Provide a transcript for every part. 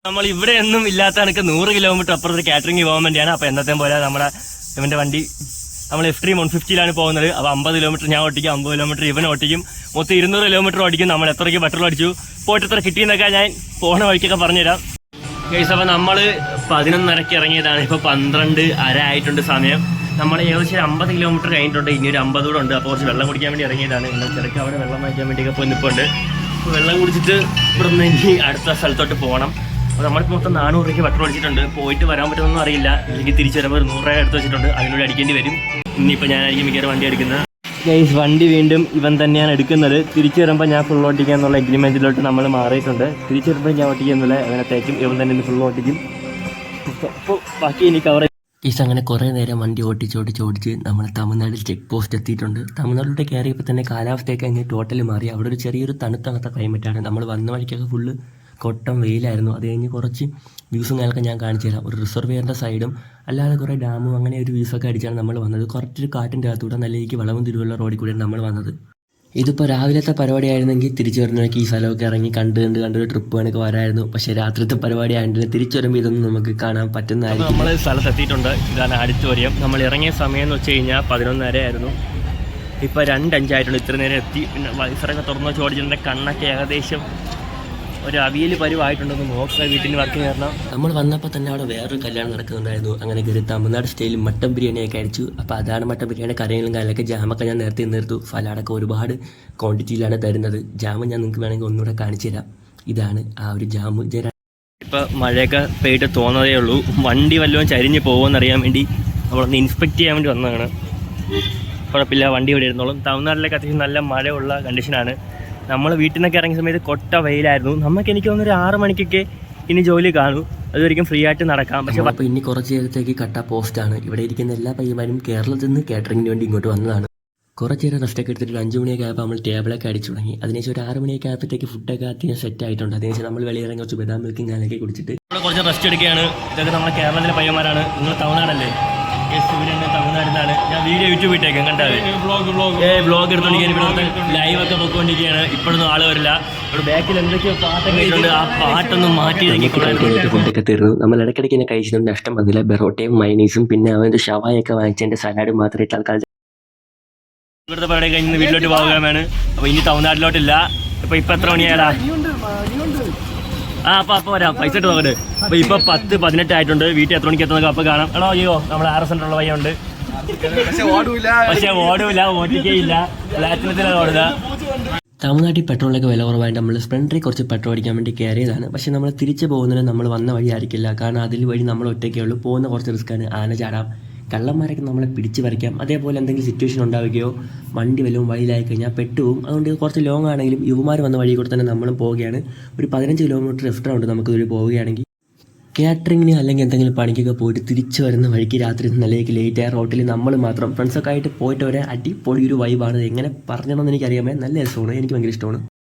നമ്മൾ ഇവിടെ ഒന്നും ഇല്ലാത്ത കണക്ക് 100 കിലോമീറ്റർ അപ്പുറത്ത് കാറ്ററിംഗ് പോകാൻ വേണ്ടിയാണ്. അപ്പോൾ എന്നത്തെ പോലെ നമ്മുടെ ഇവൻ്റെ വണ്ടി നമ്മൾ F3 150 ഗിലാണ് അപ്പോൾ 50 കിലോമീറ്റർ ഞാൻ ഓട്ടിക്കും, 50 കിലോമീറ്റർ ഇവൻ ഓട്ടിക്കും, മൊത്തം 200 കിലോമീറ്റർ ഓടിക്കും. നമ്മൾ എത്രയ്ക്ക് പെട്രോൾ അടിച്ചു, പോയിട്ട് എത്ര കിട്ടിയെന്നൊക്കെ ഞാൻ പോണ വഴിക്കൊക്കെ പറഞ്ഞുതരാം. ഗൈസ്, അപ്പോൾ നമ്മൾ 11:30 ഇറങ്ങിയതാണ്. ഇപ്പോൾ 12:30 ആയിട്ടുണ്ട് സമയം. നമ്മൾ ഏകദേശം 50 കിലോമീറ്റർ കഴിഞ്ഞിട്ടുണ്ട്. ഇനി ഒരു 50 കൂടെ ഉണ്ട്. അപ്പോൾ കുറച്ച് വെള്ളം കുടിക്കാൻ വേണ്ടി ഇറങ്ങിയതാണ്. എന്നാൽ ചെറുക്ക് അവിടെ വെള്ളം വാങ്ങിക്കാൻ വേണ്ടിയൊക്കെ ഇപ്പോൾ നിൽപ്പുണ്ട്. അപ്പോൾ വെള്ളം കുടിച്ചിട്ട് ഇവിടെ നിന്ന് ഇനി അടുത്ത സ്ഥലത്തോട്ട് പോകണം. അപ്പോൾ നമ്മളിപ്പോൾ മൊത്തം 400 രൂപയ്ക്ക് പെട്രോൾ അടിച്ചിട്ടുണ്ട്. പോയിട്ട് വരാൻ പറ്റുമെന്നൊന്നും അറിയില്ല. ഇല്ലെങ്കിൽ തിരിച്ച് വരുമ്പോൾ 100 രൂപ എടുത്ത് വെച്ചിട്ടുണ്ട്. അതിലൂടെ അടിക്കേണ്ടി വരും. ഇനിയിപ്പോൾ ഞാനായിരിക്കും മിക്കവാറും വണ്ടി എടുക്കുന്നത്. ഗൈസ്, വണ്ടി വീണ്ടും ഇവൻ തന്നെയാണ് എടുക്കുന്നത്. തിരിച്ചു വരുമ്പോൾ ഞാൻ ഫുൾ ഓട്ടിക്കുക എന്നുള്ള എഗ്രിമെൻറ്റിലോട്ട് നമ്മൾ മാറിയിട്ടുണ്ട്. തിരിച്ചു വരുമ്പോൾ ഞാൻ ഓട്ടിക്കുക എന്നുള്ള ഇവനത്തേക്കും ഇവൻ തന്നെ ഫുൾ ഓട്ടിക്കും. അപ്പോൾ ബാക്കി എനിക്ക് കവർ ഗൈസ്. അങ്ങനെ കുറേ നേരം വണ്ടി ഓടിച്ച് നമ്മൾ തമിഴ്നാട്ടിൽ ചെക്ക് പോസ്റ്റ് എത്തിയിട്ടുണ്ട്. തമിഴ്നാട്ടിലോട്ട് കയറിയപ്പോൾ തന്നെ കാലാവസ്ഥയൊക്കെ കഴിഞ്ഞ് ടോട്ടലി മാറി. അവിടെ ഒരു ചെറിയൊരു തണുത്ത ക്ലൈമറ്റാണ്. നമ്മൾ വന്ന വഴിക്കൊക്കെ ഫുള്ള് കൊട്ടം വെയിലായിരുന്നു. അത് കഴിഞ്ഞ് കുറച്ച് വ്യൂസും കാര്യങ്ങളൊക്കെ ഞാൻ കാണിച്ചു തരാം. ഒരു റിസർവെയറിൻ്റെ സൈഡും അല്ലാതെ കുറേ ഡാമും അങ്ങനെ ഒരു വ്യൂസൊക്കെ അടിച്ചാണ് നമ്മൾ വന്നത്. കുറച്ചൊരു കാറ്റിൻ്റെ അകത്തൂടെ നല്ല രീതിക്ക് വളവും തിരുവുള്ള റോഡിൽ കൂടെയാണ് നമ്മൾ വന്നത്. ഇതിപ്പോൾ രാവിലത്തെ പരിപാടി ആയിരുന്നെങ്കിൽ തിരിച്ചു വരുന്നവർക്ക് ഈ സ്ഥലമൊക്കെ ഇറങ്ങി കണ്ടൊരു ട്രിപ്പ് കണക്ക് വരായിരുന്നു. പക്ഷേ രാത്രിത്തെ പരിപാടി ആയതുകൊണ്ട് തിരിച്ചു വരുമ്പോൾ ഇതൊന്നും നമുക്ക് കാണാൻ പറ്റുന്നതായിരിക്കും. നമ്മൾ സ്ഥലത്തെത്തിയിട്ടുണ്ട്. ഇതാണ് ആഡിറ്റോറിയം. നമ്മൾ ഇറങ്ങിയ സമയം എന്ന് വെച്ച് കഴിഞ്ഞാൽ 11:30 ആയിരുന്നു. ഇപ്പോൾ 2:05 ആയിട്ടുണ്ട്. ഇത്ര നേരം എത്തി. പിന്നെ വൈസറൊക്കെ തുറന്നു വെച്ച് ഓടിച്ചിട്ടുണ്ട്. കണ്ണൊക്കെ ഏകദേശം ഒരു അവിയൽ പരിവായിട്ടുണ്ടെന്ന് നോക്കുക. വീട്ടിൽ വർക്ക് കയറണം. നമ്മൾ വന്നപ്പോൾ തന്നെ അവിടെ വേറൊരു കല്യാണം നടക്കുന്നുണ്ടായിരുന്നു. അങ്ങനെ കയറി തമിഴ്നാട് സ്റ്റൈലിൽ മട്ടൻ ബിരിയാണിയൊക്കെ അടിച്ചു. അപ്പോൾ അതാണ് മട്ടൻ ബിരിയാണി. കറികളും കാര്യങ്ങളൊക്കെ ജാമൊക്കെ ഞാൻ നേരത്തെ നിർത്തും. സലാഡൊക്കെ ഒരുപാട് ക്വാണ്ടിറ്റിയിലാണ് തരുന്നത്. ജാമ് ഞാൻ നിങ്ങൾക്ക് വേണമെങ്കിൽ ഒന്നുകൂടെ കാണിച്ചു തരാം. ഇതാണ് ആ ഒരു ജാമ്. ഇപ്പോൾ മഴയൊക്കെ പെയ്യിട്ട് തോന്നതേ ഉള്ളൂ. വണ്ടി വല്ലതും ചരിഞ്ഞ് പോകുമെന്നറിയാൻ വേണ്ടി നമ്മളൊന്ന് ഇൻസ്പെക്ട് ചെയ്യാൻ വേണ്ടി വന്നതാണ്. കുഴപ്പമില്ല, വണ്ടി ഇവിടെ ഇരുന്നോളും. തമിഴ്നാട്ടിലേക്ക് അത്യാവശ്യം നല്ല മഴയുള്ള കണ്ടീഷനാണ്. നമ്മൾ വീട്ടിൽ നിന്നൊക്കെ ഇറങ്ങിയ സമയത്ത് കൊട്ട വെയിലായിരുന്നു. എനിക്ക് തോന്നുന്നൊരു 6 മണിക്കൊക്കെ ഇനി ജോലി കാണും. അതൊരിക്കും ഫ്രീ ആയിട്ട് നടക്കാം. പക്ഷേ അപ്പോൾ ഇനി കുറച്ച് നേരത്തേക്ക് കട്ട പോസ്റ്റാണ്. ഇവിടെ ഇരിക്കുന്ന എല്ലാ പയ്യന്മാരും കേരളത്തിൽ നിന്ന് കാറ്ററിങ്ങിന് വേണ്ടി ഇങ്ങോട്ട് വന്നതാണ്. കുറച്ച് നേരം റെസ്റ്റൊക്കെ എടുത്തിട്ട് 5 മണിയൊക്കെ ആയപ്പോൾ നമ്മൾ ടേബിളൊക്കെ അടിച്ചു തുടങ്ങി. അതിനുശേഷം ഒരു 6 മണിയൊക്കെ ആയപ്പോഴത്തേക്ക് ഫുഡൊക്കെ അത്യാവശ്യം സെറ്റ് ആയിട്ടുണ്ട്. അതിനുശേഷം നമ്മൾ വെളിയിറങ്ങി കുറച്ച് ബദാം മിൽക്കും ഞാനൊക്കെ കുടിച്ചിട്ട് ഇവിടെ കുറച്ച് റെസ്റ്റ് എടുക്കുകയാണ്. ഇതൊക്കെ നമ്മുടെ കേരളത്തിലെ പയ്യന്മാരാണ്. നിങ്ങൾ തമിഴ്നാടല്ലേ? ഇവരുണ്ട് തമിഴ്നാട്ടിലാണ്. ഞാൻ വീഡിയോ യൂട്യൂബ് ഇട്ടേക്കാം. കണ്ടാൽ വ്ളോഗ് എടുത്തോണ്ടിരിക്കുകയാണ്. ഇവിടെ ലൈവൊക്കെ പൊയ്ക്കൊണ്ടിരിക്കുകയാണ്. ഇപ്പോഴൊന്നും ആൾ വരില്ല. ഇവിടെ ബാക്കിൽ എന്തൊക്കെയോ പാട്ടൊക്കെ കേട്ടിട്ടുണ്ട്. ആ പാട്ടൊന്നും മാറ്റി ഫുഡൊക്കെ തീർന്നു. നമ്മൾ ഇടയ്ക്കിടയ്ക്ക് എന്നെ കഴിച്ചിട്ടുണ്ട്. നഷ്ടം വന്നില്ല. ബെറോട്ടയും മൈനീസും പിന്നെ അവൻ്റെ ഷവായൊക്കെ വാങ്ങിച്ചതിൻ്റെ സലാഡ് മാത്രമേ തൽക്കാലം. ഇവിടുത്തെ പരിപാടി കഴിഞ്ഞ് വീട്ടിലോട്ട് പോകാനാണ്. അപ്പോൾ ഇനി തമിഴ്നാട്ടിലോട്ടില്ല. ഇപ്പോൾ എത്ര മണിയാടാ? അപ്പോൾ വരാം. പൈസ ഇട്ട് നോക്കട്ടെ. അപ്പോൾ ഇപ്പോൾ 10-18 ആയിട്ടുണ്ട്. വീട്ടിൽ എത്ര മണിക്ക് എത്തുന്നൊക്കെ അപ്പോൾ കാണാം. ആണോ? അയ്യോ, നമ്മുടെ RS സെൻ്ററുള്ള പയ്യുണ്ട്. പക്ഷേ ഓടൂല, ഓട്ടിക്കേയില്ല. പ്ലാറ്റിനത്തിലാണ് ഓടുക. തമിഴ്നാട്ടിൽ പെട്രോളിനൊക്കെ വില കുറവായിട്ട് നമ്മൾ സ്പ്ലെൻഡറിൽ കുറച്ച് പെട്രോൾ അടിക്കാൻ വേണ്ടി കയറിയതാണ്. പക്ഷേ നമ്മൾ തിരിച്ച് പോകുന്നതിന് നമ്മൾ വന്ന വഴി ആയിരിക്കില്ല. കാരണം അതിൽ വഴി നമ്മൾ ഒറ്റയ്ക്കേ ഉള്ളൂ. പോകുന്ന കുറച്ച് റിസ്ക്കാണ്. ആന ചാടാം, കള്ളന്മാരൊക്കെ നമ്മളെ പിടിച്ച് പറിക്കാം. അതേപോലെ എന്തെങ്കിലും സിറ്റുവേഷൻ ഉണ്ടാവുകയോ വണ്ടി വല്ലതും വഴിയിലായി കഴിഞ്ഞാൽ പെട്ടുപോകും. അതുകൊണ്ട് കുറച്ച് ലോങ് ആണെങ്കിലും യുവമാർ വന്ന വഴി കൂടെ തന്നെ നമ്മളും പോവുകയാണ്. ഒരു 15 കിലോമീറ്റർ എക്സ്ട്രാ ഉണ്ട് നമുക്ക് ഇതുവരെ പോവുകയാണെങ്കിൽ. കാറ്ററിങ്ങിന് അല്ലെങ്കിൽ എന്തെങ്കിലും പണിക്കൊക്കെ പോയിട്ട് തിരിച്ച് വരുന്ന വഴിക്ക് രാത്രി നിലയ്ക്ക് ലേറ്റ് ആയ റോട്ടിൽ നമ്മൾ മാത്രം ഫ്രണ്ട്സൊക്കെ ആയിട്ട് പോയിട്ട് ഒരു അടിപൊളി ഒരു വൈബാണ്. എങ്ങനെ പറഞ്ഞണമെന്ന് എനിക്കറിയാമേ. നല്ല രസമാണ്. എനിക്ക് ഭയങ്കര ഇഷ്ടമാണ്.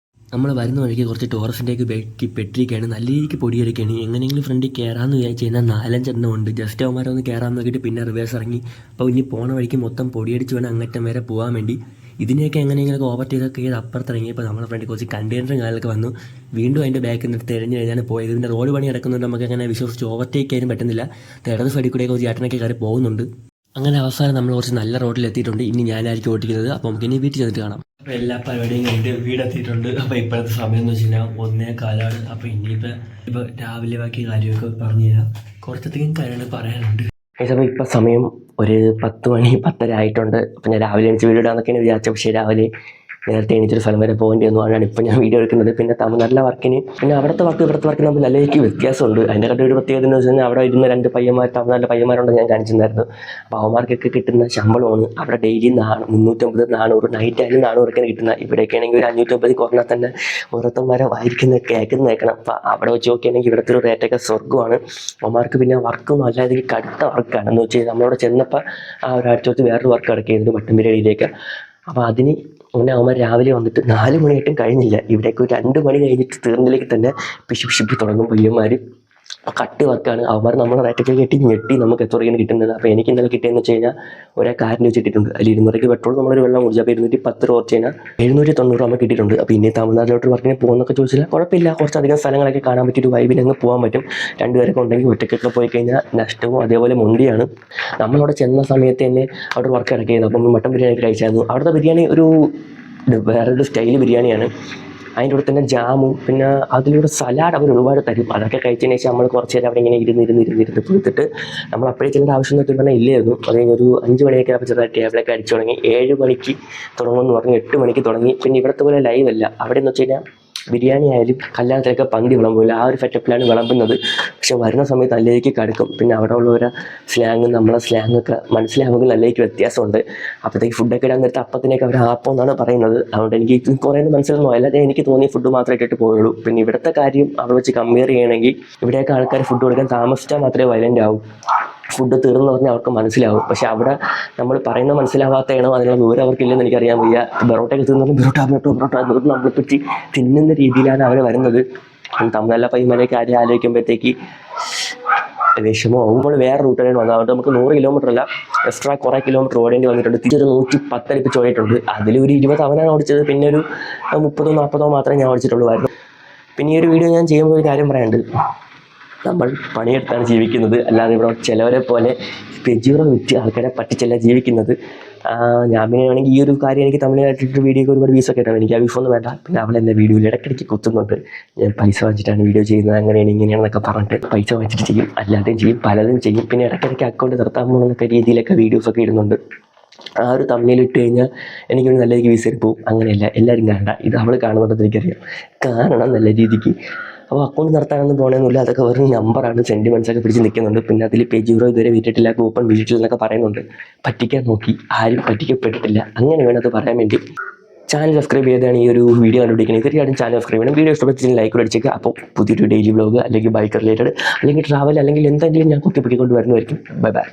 നമ്മൾ വരുന്ന വഴിക്ക് കുറച്ച് ടോറസിൻ്റെയൊക്കെ ബാക്കി പെട്ടിരിക്കുകയാണ്. നല്ല രീതിക്ക് പൊടിയെടുക്കുകയാണ്. എങ്ങനെയെങ്കിലും ഫ്രണ്ടിൽ കയറാമെന്ന് വിചാരിച്ച് കഴിഞ്ഞാൽ 4-5 എണ്ണം ഉണ്ട്. ജസ്റ്റ് അവന്മാരൊന്ന് കയറാൻ നോക്കിയിട്ട് പിന്നെ റിവേഴ്സ് ഇറങ്ങി. അപ്പോൾ ഇനി പോണ വഴിക്ക് മൊത്തം പൊടിയടിച്ച് വേണം അങ്ങറ്റം വരെ പോകാൻ വേണ്ടി. ഇതിനെയൊക്കെ എങ്ങനെയെങ്കിലും ഓവർടേക്കൊക്കെ ചെയ്ത് അപ്പുറത്തിറങ്ങിയപ്പോൾ നമ്മളെ ഫ്രണ്ടിൽ കുറച്ച് കണ്ടെയ്നറും കാര്യങ്ങളൊക്കെ വന്നു. വീണ്ടും അതിൻ്റെ ബാക്കിൽ നിന്ന് തെരഞ്ഞു കഴിഞ്ഞാൽ പോയത്. ഇതിൻ്റെ റോഡ് പണി കിടക്കുന്നുണ്ട്. നമുക്ക് അങ്ങനെ വിശ്വസിച്ച് ഓവർടേക്ക് ചെയ്യാനും പറ്റുന്നില്ല. ഇടത് സൈഡിൽ കൂടെ കുറച്ച് ചേട്ടനൊക്കെ കയറി പോകുന്നുണ്ട്. അങ്ങനെ അവസാനം നമ്മൾ കുറച്ച് നല്ല റോഡിൽ എത്തിയിട്ടുണ്ട്. ഇനി ഞാനായിരിക്കും ഓടിക്കുന്നത്. അപ്പോൾ നമുക്ക് ഇനി വീട്ടിൽ ചെന്നിട്ട് കാണാം. അപ്പോൾ എല്ലാ പരിപാടിയും കഴിഞ്ഞിട്ട് വീടെത്തിയിട്ടുണ്ട്. അപ്പോൾ ഇപ്പോഴത്തെ സമയം എന്ന് വെച്ച് കഴിഞ്ഞാൽ 1:15. അപ്പോൾ ഇപ്പോൾ രാവിലെ ബാക്കി കാര്യമൊക്കെ പറഞ്ഞു തരാം. കുറച്ചധികം കാര്യങ്ങൾ പറയാനുണ്ട്. അപ്പോൾ ഇപ്പോൾ സമയം ഒരു 10 മണി 10:30 ആയിട്ടുണ്ട്. അപ്പോൾ ഞാൻ രാവിലെ എണീച്ച് വീഡിയോ ഇടാന്നൊക്കെയാണ് വിചാരിച്ചത്. പക്ഷേ രാവിലെ നേരത്തെ എണീച്ചൊരു സ്ഥലം വരെ പോകേണ്ടി വന്നു. അതാണ് ഇപ്പോൾ ഞാൻ വീഡിയോ എടുക്കുന്നത്. പിന്നെ തമിഴ്നാട്ടിലെ വർക്കിന് പിന്നെ അവിടുത്തെ വർക്ക് ഇവിടുത്തെ വർക്കിന് നമ്മൾ നല്ല രീതിക്ക് വ്യത്യാസമുണ്ട്. അതിൻ്റെ കണ്ട ഒരു പ്രത്യേകത എന്ന് വെച്ച് കഴിഞ്ഞാൽ അവിടെ ഇരുന്ന് 2 പയ്യന്മാർ തമിഴ്നാട്ടിലെ പയ്യന്മാരുണ്ടെന്ന് ഞാൻ കാണിച്ചിട്ടുണ്ടായിരുന്നു. അപ്പോൾ അവന്മാർക്കൊക്കെ കിട്ടുന്ന ശമ്പളമാണ് അവിടെ ഡെയിലി 350-400 നൈറ്റ് ആയാലും 400 കിട്ടുന്ന. ഇവിടെയൊക്കെ ആണെങ്കിൽ ഒരു 550 കുറഞ്ഞാൽ തന്നെ ഓരോരുത്തന്മാരെ വായിക്കുന്ന കേൾക്കുന്നേക്കണം. അപ്പോൾ അവിടെ വെച്ച് നോക്കുകയാണെങ്കിൽ ഇവിടുത്തെ ഒരു റേറ്റൊക്കെ സ്വർഗ്ഗമാണ്. അവന്മാർക്ക് പിന്നെ വർക്കൊന്നും അല്ലാതെ കടുത്ത വർക്കാണ്. എന്ന് വെച്ച് കഴിഞ്ഞാൽ നമ്മളവിടെ ചെന്നപ്പോൾ ആ ഒരാഴ്ച വെച്ച് വേറൊരു വർക്ക് കിടക്കിയിരുന്നു മട്ടൻ ബിരിയാണിയിലേക്ക്. അപ്പോൾ അതിന് മുന്നേ അവന്മാർ രാവിലെ വന്നിട്ട് 4 മണിയായിട്ടും കഴിഞ്ഞില്ല. ഇവിടേക്ക് ഒരു 2 മണി കഴിഞ്ഞിട്ട് തീർന്നിലേക്ക് തന്നെ പിശി തുടങ്ങും പയ്യന്മാർ. കട്ട് വർക്കാണ്. അവന്മാർ നമ്മളെ റേറ്റൊക്കെ കെട്ടി ഞെട്ടി നമുക്ക് എത്ര രൂപയാണ് കിട്ടുന്നത്. അപ്പോൾ എനിക്ക് ഇന്നലെ കിട്ടിയെന്ന് വെച്ച് കഴിഞ്ഞാൽ ഒരേ കാറിന് വെച്ചിട്ടുണ്ട്. അതിൽ 200 പെട്രോൾ നമ്മളൊരു വെള്ളം കുടിച്ചു. അപ്പോൾ 210 രൂപ കുറച്ച് കഴിഞ്ഞാൽ 790 രൂപ കിട്ടിയിട്ടുണ്ട്. അപ്പോൾ ഇനി തമിഴ്നാട്ടിലോട്ട് വർക്കിന് പോകുന്നൊക്കെ ചോദിച്ചാൽ കുഴപ്പമില്ല, കുറച്ചധികം സ്ഥലങ്ങളൊക്കെ കാണാൻ പറ്റിയൊരു വൈബിൽ അങ്ങ് പോകാൻ പറ്റും. രണ്ടുപേരൊക്കെ ഉണ്ടെങ്കിൽ ഒറ്റയ്ക്കൊക്കെ പോയി കഴിഞ്ഞാൽ നഷ്ടവും അതേപോലെ മുണ്ടിയാണ്. നമ്മളവിടെ ചെന്ന സമയത്ത് തന്നെ അവിടെ വർക്ക് ഇടയ്ക്കായിരുന്നു. അപ്പം മട്ടൻ ബിരിയാണി കഴിച്ചായിരുന്നു. അവിടുത്തെ ബിരിയാണി വേറൊരു സ്റ്റൈൽ ബിരിയാണിയാണ്. അതിൻ്റെ കൂടെ തന്നെ ജാമും പിന്നെ അതിലൂടെ സലാഡ് അവർ ഒരുപാട് തരും. അതൊക്കെ കഴിച്ചതിന് ശേഷം നമ്മൾ കുറച്ച് നേരം അവിടെ ഇങ്ങനെ ഇരുന്ന് കൊടുത്തിട്ട് നമ്മൾ അപ്പോഴേ ചെല്ലേണ്ട ആവശ്യം എന്നൊക്കെ പറഞ്ഞാൽ ഇല്ലായിരുന്നു. അത് കഴിഞ്ഞ് ഒരു 5 മണിയൊക്കെ ആയപ്പോൾ ചെറുതായി ടേബിളൊക്കെ അടിച്ചു തുടങ്ങി. 7 മണിക്ക് തുടങ്ങുമെന്ന് പറഞ്ഞ് 8 മണിക്ക് തുടങ്ങി. പിന്നെ ഇവിടുത്തെ പോലെ ലൈവ് അല്ല. അവിടെ എന്ന് വെച്ച് കഴിഞ്ഞാൽ ബിരിയാണി ആയാലും കല്യാണത്തിലൊക്കെ പന്തി വിളമ്പില്ല, ആ ഒരു സെറ്റപ്പിലാണ് വിളമ്പുന്നത്. പക്ഷെ വരുന്ന സമയത്ത് നല്ലതിലേക്ക് കടുക്കും. പിന്നെ അവിടെ ഉള്ളവരെ സ്ലാങ്ങും നമ്മളെ സ്ലാങ്ങൊക്കെ മനസ്സിലാകുമെങ്കിൽ നല്ലതിലേക്ക് വ്യത്യാസമുണ്ട്. അപ്പോഴത്തേക്ക് ഫുഡൊക്കെ ഇടാൻ നേരത്തെ അപ്പത്തിനൊക്കെ അവർ ആപ്പം എന്നാണ് പറയുന്നത്. അതുകൊണ്ട് എനിക്ക് കുറേ മനസ്സിലൊന്നും അല്ലാതെ എനിക്ക് തോന്നിയ ഫുഡ് മാത്രമേ ഇട്ടിട്ട് പോയുള്ളൂ. പിന്നെ ഇവിടുത്തെ കാര്യം അവിടെ വെച്ച് കമ്പയർ ചെയ്യണമെങ്കിൽ ഇവിടെയൊക്കെ ആൾക്കാർ ഫുഡ് കൊടുക്കാൻ താമസിച്ചാൽ മാത്രമേ വയലൻ്റ് ആവും. ഫുഡ് തീർന്നു പറഞ്ഞാൽ അവർക്ക് മനസ്സിലാവും. പക്ഷെ അവിടെ നമ്മൾ പറയുന്നത് മനസ്സിലാവാത്തതാണോ അതിനുള്ള വിവരം അവർക്കില്ലെന്ന് എനിക്കറിയാൻ വയ്യ. ബെറോട്ടയൊക്കെ തിന്നു ബെറോട്ട നമ്മളെ പറ്റി തിന്നുന്ന രീതിയിലാണ് അവർ വരുന്നത്. തമിഴ്നാട്ടിലെ പയ്യന്മാരെയൊക്കെ ആലോചിക്കുമ്പോഴത്തേക്ക് വിഷമമാവും. നമ്മൾ വേറെ റൂട്ടിലാണ് വന്നത്. അതുകൊണ്ട് നമുക്ക് 100 കിലോമീറ്റർ അല്ല, എക്സ്ട്രാ കുറേ കിലോമീറ്റർ ഓടേണ്ടി വന്നിട്ടുണ്ട്. തിരിച്ചൊരു 110 അടുപ്പിച്ച് ഓടിയിട്ടുണ്ട്. അതിലൊരു 20 അവനാണ് ഓടിച്ചത്. പിന്നെ ഒരു 30-40 മാത്രമേ ഞാൻ ഓടിച്ചിട്ടുള്ളൂ. പിന്നെ ഈ ഒരു വീഡിയോ ഞാൻ ചെയ്യുമ്പോൾ ഒരു കാര്യം പറയാനുണ്ട്. നമ്മൾ പണിയെടുത്താണ് ജീവിക്കുന്നത്, അല്ലാതെ ഇവിടെ ചിലവരെ പോലെ പെജീറോ വിറ്റ് ആൾക്കാരെ പറ്റിച്ചല്ല ജീവിക്കുന്നത്. ഞാൻ പിന്നെ വേണമെങ്കിൽ ഈ ഒരു കാര്യം എനിക്ക് തമിഴ്നാട്ടിലിട്ട് വീഡിയോക്ക് ഒരുപാട് വ്യൂസൊക്കെ ഇട്ടാണ്. എനിക്ക് ആ വ്യൂസൊന്നും വേണ്ട. പിന്നെ അവളെന്നെ വീഡിയോയിൽ ഇടയ്ക്കിടയ്ക്ക് കുത്തുന്നുണ്ട്. ഞാൻ പൈസ വാങ്ങിച്ചിട്ടാണ് വീഡിയോ ചെയ്യുന്നത്, അങ്ങനെയാണ് ഇങ്ങനെയാണെന്നൊക്കെ പറഞ്ഞിട്ട് പൈസ വാങ്ങിച്ചിട്ട് ചെയ്യും, അല്ലാതെയും ചെയ്യും, പലതും ചെയ്യും. പിന്നെ ഇടയ്ക്കിടയ്ക്ക് അക്കൗണ്ട് നിർത്താൻ പോകുന്നൊക്കെ രീതിയിലൊക്കെ വീഡിയോസൊക്കെ ഇടുന്നുണ്ട്. ആ ഒരു തമ്മിലിട്ട് കഴിഞ്ഞാൽ എനിക്കൊരു നല്ല രീതിക്ക് വ്യൂസ് പോകും. അങ്ങനെയല്ല, എല്ലാവരും കാണണ്ട. ഇത് അവൾ കാണുന്നുണ്ടെന്ന് എനിക്കറിയാം, കാണണം നല്ല രീതിക്ക്. അപ്പോൾ അക്കൗണ്ട് നടത്താനൊന്നും പോകണമെന്നില്ല. അതൊക്കെ വെറും നമ്പറാണ്, സെൻറ്റിമെൻറ്റ്സൊക്കെ പിടിച്ച് നിൽക്കുന്നുണ്ട്. പിന്നെ അതിൽ പെജീറോ ഇതുവരെ വിറ്റിട്ടില്ല, കൂപ്പൺ വിറ്റിട്ടില്ലെന്നൊക്കെ പറയുന്നുണ്ട്. പറ്റിക്കാൻ നോക്കി, ആരും പറ്റിക്കപ്പെട്ടിട്ടില്ല. അങ്ങനെ വേണം അത് പറയാൻ വേണ്ടി. ചാനൽ സബ്സ്ക്രൈബ് ചെയ്താണ് ഈ ഒരു വീഡിയോ കണ്ടുപിടിക്കുന്നത്. തീർച്ചയായിട്ടും ചാനൽ സബ്സ്ക്രൈബ് ചെയ്യണം. വീഡിയോ ഇഷ്ടപ്പെട്ടിട്ട് ലൈക്ക് അടിച്ചേക്കുക. അപ്പോൾ പുതിയൊരു ഡെയിലി വ്ലോഗ് അല്ലെങ്കിൽ ബൈക്ക് റിലേറ്റഡ് അല്ലെങ്കിൽ ട്രാവൽ അല്ലെങ്കിൽ എന്തെങ്കിലും ഞാൻ കുത്തിപ്പിടിക്കൊണ്ട് വരുന്നതായിരിക്കും. Bye by.